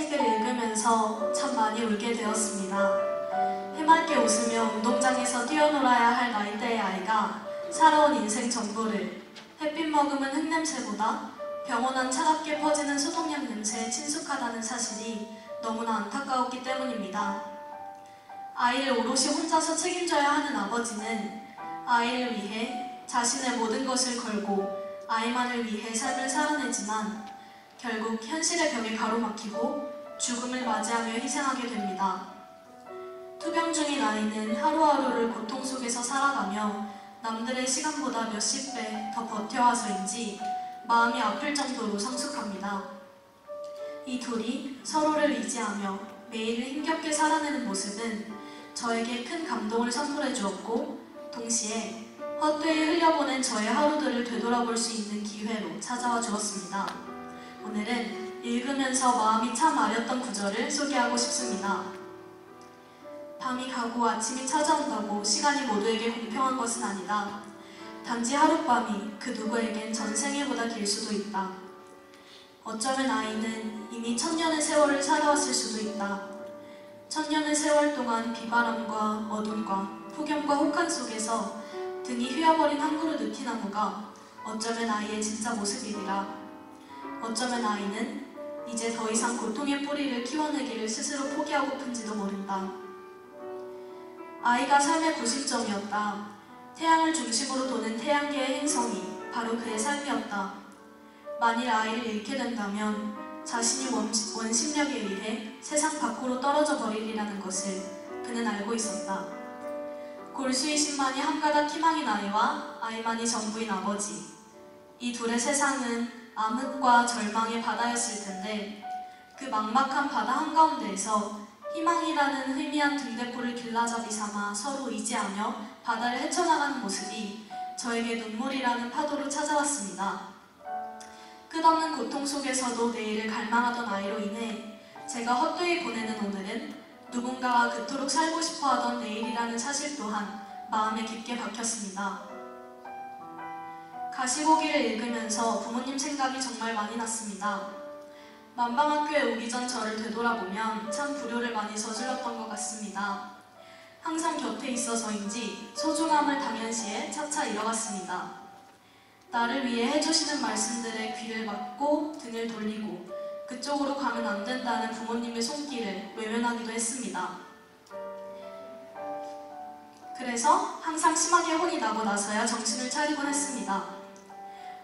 책을 읽으면서 참 많이 울게 되었습니다. 해맑게 웃으며 운동장에서 뛰어놀아야 할 나이대의 아이가 살아온 인생 전부를 햇빛 머금은 흙냄새보다 병원 안 차갑게 퍼지는 소독약 냄새에 친숙하다는 사실이 너무나 안타까웠기 때문입니다. 아이를 오롯이 혼자서 책임져야 하는 아버지는 아이를 위해 자신의 모든 것을 걸고 아이만을 위해 삶을 살아내지만 결국 현실의 벽에 가로막히고 죽음을 맞이하며 희생하게 됩니다. 투병 중인 아이는 하루하루를 고통 속에서 살아가며 남들의 시간보다 몇십 배 더 버텨와서인지 마음이 아플 정도로 성숙합니다. 이 둘이 서로를 의지하며 매일을 힘겹게 살아내는 모습은 저에게 큰 감동을 선물해 주었고 동시에 헛되이 흘려보낸 저의 하루들을 되돌아볼 수 있는 기회로 찾아와 주었습니다. 오늘은 읽으면서 마음이 참 아렸던 구절을 소개하고 싶습니다. 밤이 가고 아침이 찾아온다고 시간이 모두에게 공평한 것은 아니다. 단지 하룻밤이 그 누구에겐 전생애보다 길 수도 있다. 어쩌면 아이는 이미 천년의 세월을 살아왔을 수도 있다. 천년의 세월 동안 비바람과 어둠과 폭염과 혹한 속에서 등이 휘어버린 한 그루 느티나무가 어쩌면 아이의 진짜 모습이리라. 어쩌면 아이는 이제 더 이상 고통의 뿌리를 키워내기를 스스로 포기하고픈지도 모른다. 아이가 삶의 구심점이었다. 태양을 중심으로 도는 태양계의 행성이 바로 그의 삶이었다. 만일 아이를 잃게 된다면 자신이 원심력에 의해 세상 밖으로 떨어져 버리리라는 것을 그는 알고 있었다. 골수이신만이 한가닥 희망인 아이와 아이만이 전부인 아버지. 이 둘의 세상은 암흑과 절망의 바다였을 텐데 그 막막한 바다 한가운데에서 희망이라는 희미한 등대포를 길라잡이 삼아 서로 의지하며 바다를 헤쳐나가는 모습이 저에게 눈물이라는 파도로 찾아왔습니다. 끝없는 고통 속에서도 내일을 갈망하던 아이로 인해 제가 헛되이 보내는 오늘은 누군가와 그토록 살고 싶어하던 내일이라는 사실 또한 마음에 깊게 박혔습니다. 가시고기를 읽으면서 부모님 생각이 정말 많이 났습니다. 만방학교에 오기 전 저를 되돌아보면 참 불효를 많이 저질렀던 것 같습니다. 항상 곁에 있어서인지 소중함을 당연시해 차차 잃어갔습니다. 나를 위해 해주시는 말씀들에 귀를 막고 등을 돌리고 그쪽으로 가면 안 된다는 부모님의 손길을 외면하기도 했습니다. 그래서 항상 심하게 혼이 나고 나서야 정신을 차리곤 했습니다.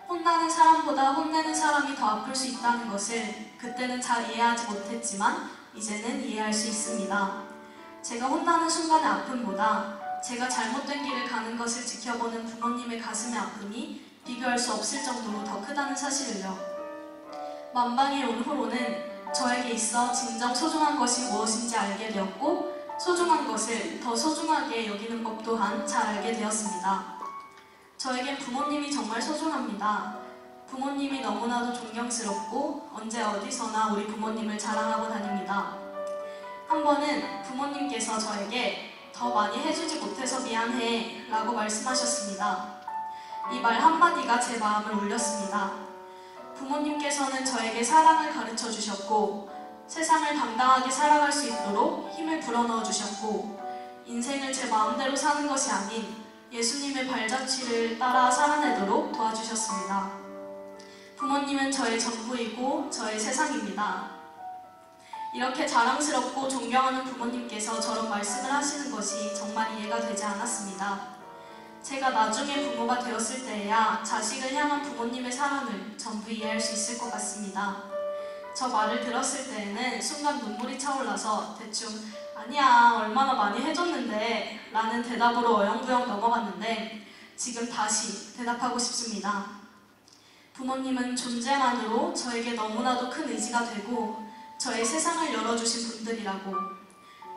혼나는 사람보다 혼내는 사람이 더 아플 수 있다는 것을 그때는 잘 이해하지 못했지만 이제는 이해할 수 있습니다. 제가 혼나는 순간의 아픔보다 제가 잘못된 길을 가는 것을 지켜보는 부모님의 가슴의 아픔이 비교할 수 없을 정도로 더 크다는 사실을요. 만방에 온 후로는 저에게 있어 진정 소중한 것이 무엇인지 알게 되었고 소중한 것을 더 소중하게 여기는 법 또한 잘 알게 되었습니다. 저에겐 부모님이 정말 소중합니다. 부모님이 너무나도 존경스럽고 언제 어디서나 우리 부모님을 자랑하고 다닙니다. 한 번은 부모님께서 저에게 더 많이 해주지 못해서 미안해 라고 말씀하셨습니다. 이 말 한마디가 제 마음을 울렸습니다. 부모님께서는 저에게 사랑을 가르쳐 주셨고 세상을 당당하게 살아갈 수 있도록 힘을 불어넣어 주셨고 인생을 제 마음대로 사는 것이 아닌 예수님의 발자취를 따라 살아내도록 도와주셨습니다. 부모님은 저의 전부이고 저의 세상입니다. 이렇게 자랑스럽고 존경하는 부모님께서 저런 말씀을 하시는 것이 정말 이해가 되지 않았습니다. 제가 나중에 부모가 되었을 때에야 자식을 향한 부모님의 사랑을 전부 이해할 수 있을 것 같습니다. 저 말을 들었을 때에는 순간 눈물이 차올라서 대충 아니야 얼마나 많이 해줬는데 라는 대답으로 어영부영 넘어갔는데 지금 다시 대답하고 싶습니다. 부모님은 존재만으로 저에게 너무나도 큰 의지가 되고 저의 세상을 열어주신 분들이라고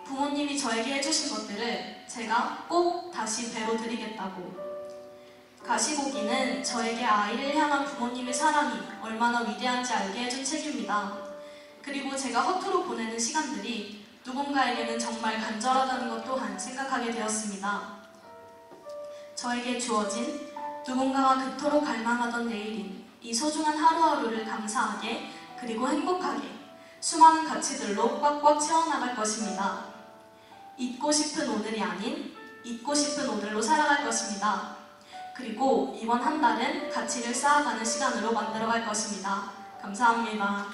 부모님이 저에게 해주신 것들을 제가 꼭 다시 배로 드리겠다고. 가시고기는 저에게 아이를 향한 부모님의 사랑이 얼마나 위대한지 알게 해준 책입니다. 그리고 제가 허투루 보내는 시간들이 누군가에게는 정말 간절하다는 것 또한 생각하게 되었습니다. 저에게 주어진 누군가가 그토록 갈망하던 내일인 이 소중한 하루하루를 감사하게 그리고 행복하게 수많은 가치들로 꽉꽉 채워나갈 것입니다. 잊고 싶은 오늘이 아닌 잊고 싶은 오늘로 살아갈 것입니다. 그리고 이번 한 달은 가치를 쌓아가는 시간으로 만들어갈 것입니다. 감사합니다.